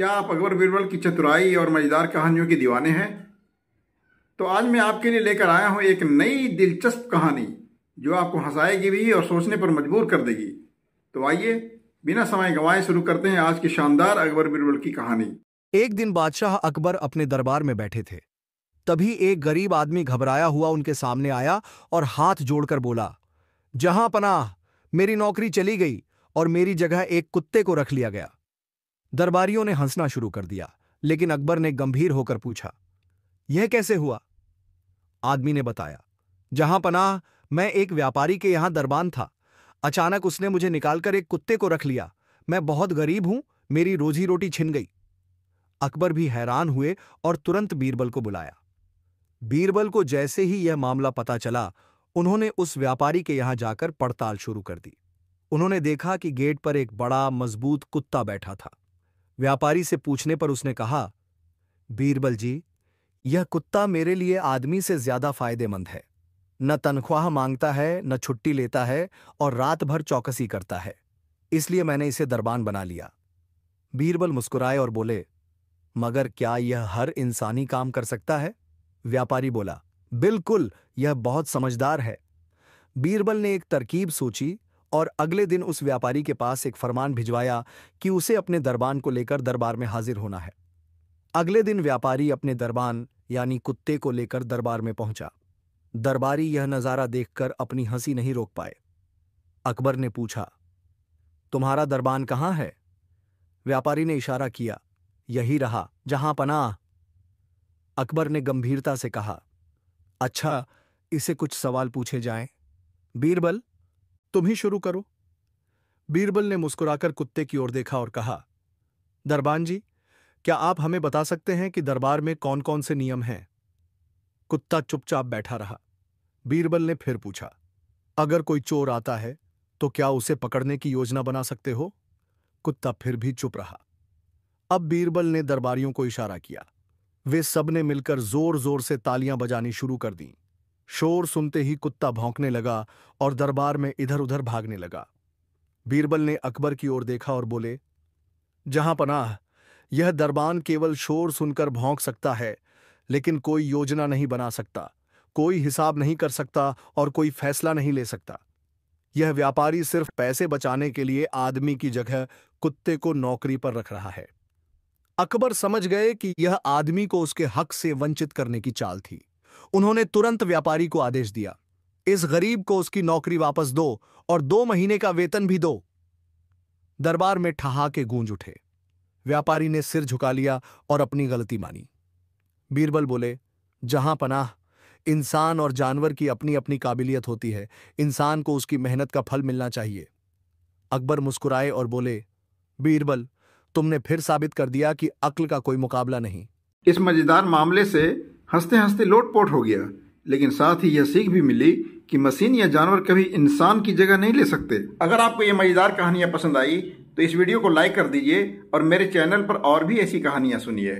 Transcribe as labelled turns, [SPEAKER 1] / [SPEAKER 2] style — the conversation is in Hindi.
[SPEAKER 1] क्या आप अकबर बीरबल की चतुराई और मजेदार कहानियों के दीवाने हैं? तो आज मैं आपके लिए लेकर आया हूं एक नई दिलचस्प कहानी जो आपको हंसाएगी भी और सोचने पर मजबूर कर देगी। तो आइए बिना समय गंवाए शुरू करते हैं आज की शानदार अकबर बीरबल की कहानी।
[SPEAKER 2] एक दिन बादशाह अकबर अपने दरबार में बैठे थे। तभी एक गरीब आदमी घबराया हुआ उनके सामने आया और हाथ जोड़कर बोला, जहां पनाह, मेरी नौकरी चली गई और मेरी जगह एक कुत्ते को रख लिया गया। दरबारियों ने हंसना शुरू कर दिया, लेकिन अकबर ने गंभीर होकर पूछा, यह कैसे हुआ? आदमी ने बताया, जहां पनाह, मैं एक व्यापारी के यहां दरबान था। अचानक उसने मुझे निकालकर एक कुत्ते को रख लिया। मैं बहुत गरीब हूं, मेरी रोजी रोटी छिन गई। अकबर भी हैरान हुए और तुरंत बीरबल को बुलाया। बीरबल को जैसे ही यह मामला पता चला, उन्होंने उस व्यापारी के यहां जाकर पड़ताल शुरू कर दी। उन्होंने देखा कि गेट पर एक बड़ा मजबूत कुत्ता बैठा था। व्यापारी से पूछने पर उसने कहा, बीरबल जी, यह कुत्ता मेरे लिए आदमी से ज्यादा फायदेमंद है। न तनख्वाह मांगता है, न छुट्टी लेता है और रात भर चौकसी करता है। इसलिए मैंने इसे दरबान बना लिया। बीरबल मुस्कुराए और बोले, मगर क्या यह हर इंसानी काम कर सकता है? व्यापारी बोला, बिल्कुल, यह बहुत समझदार है। बीरबल ने एक तरकीब सोची और अगले दिन उस व्यापारी के पास एक फरमान भिजवाया कि उसे अपने दरबान को लेकर दरबार में हाजिर होना है। अगले दिन व्यापारी अपने दरबान यानी कुत्ते को लेकर दरबार में पहुंचा। दरबारी यह नजारा देखकर अपनी हंसी नहीं रोक पाए। अकबर ने पूछा, तुम्हारा दरबान कहां है? व्यापारी ने इशारा किया, यही रहा, जहां पनाह। अकबर ने गंभीरता से कहा, अच्छा, इसे कुछ सवाल पूछे जाएं। बीरबल, तुम ही शुरू करो। बीरबल ने मुस्कुराकर कुत्ते की ओर देखा और कहा, दरबान जी, क्या आप हमें बता सकते हैं कि दरबार में कौन कौन से नियम हैं? कुत्ता चुपचाप बैठा रहा। बीरबल ने फिर पूछा, अगर कोई चोर आता है तो क्या उसे पकड़ने की योजना बना सकते हो? कुत्ता फिर भी चुप रहा। अब बीरबल ने दरबारियों को इशारा किया। वे सबने मिलकर जोर जोर से तालियां बजानी शुरू कर दीं। शोर सुनते ही कुत्ता भौंकने लगा और दरबार में इधर उधर भागने लगा। बीरबल ने अकबर की ओर देखा और बोले, जहां पनाह, यह दरबान केवल शोर सुनकर भौंक सकता है, लेकिन कोई योजना नहीं बना सकता, कोई हिसाब नहीं कर सकता और कोई फैसला नहीं ले सकता। यह व्यापारी सिर्फ पैसे बचाने के लिए आदमी की जगह कुत्ते को नौकरी पर रख रहा है। अकबर समझ गए कि यह आदमी को उसके हक से वंचित करने की चाल थी। उन्होंने तुरंत व्यापारी को आदेश दिया, इस गरीब को उसकी नौकरी वापस दो और 2 महीने का वेतन भी दो। दरबार में ठहाके गूंज उठे। व्यापारी ने सिर झुका लिया और अपनी गलती मानी। बीरबल बोले, जहां पनाह, इंसान और जानवर की अपनी अपनी काबिलियत होती है, इंसान को उसकी मेहनत का फल मिलना चाहिए। अकबर मुस्कुराए और बोले, बीरबल, तुमने फिर साबित कर दिया कि अक्ल का कोई मुकाबला नहीं।
[SPEAKER 1] इस मजेदार मामले से हंसते हंसते लोटपोट हो गया, लेकिन साथ ही यह सीख भी मिली कि मशीन या जानवर कभी इंसान की जगह नहीं ले सकते। अगर आपको ये मजेदार कहानियां पसंद आई तो इस वीडियो को लाइक कर दीजिए और मेरे चैनल पर और भी ऐसी कहानियां सुनिए।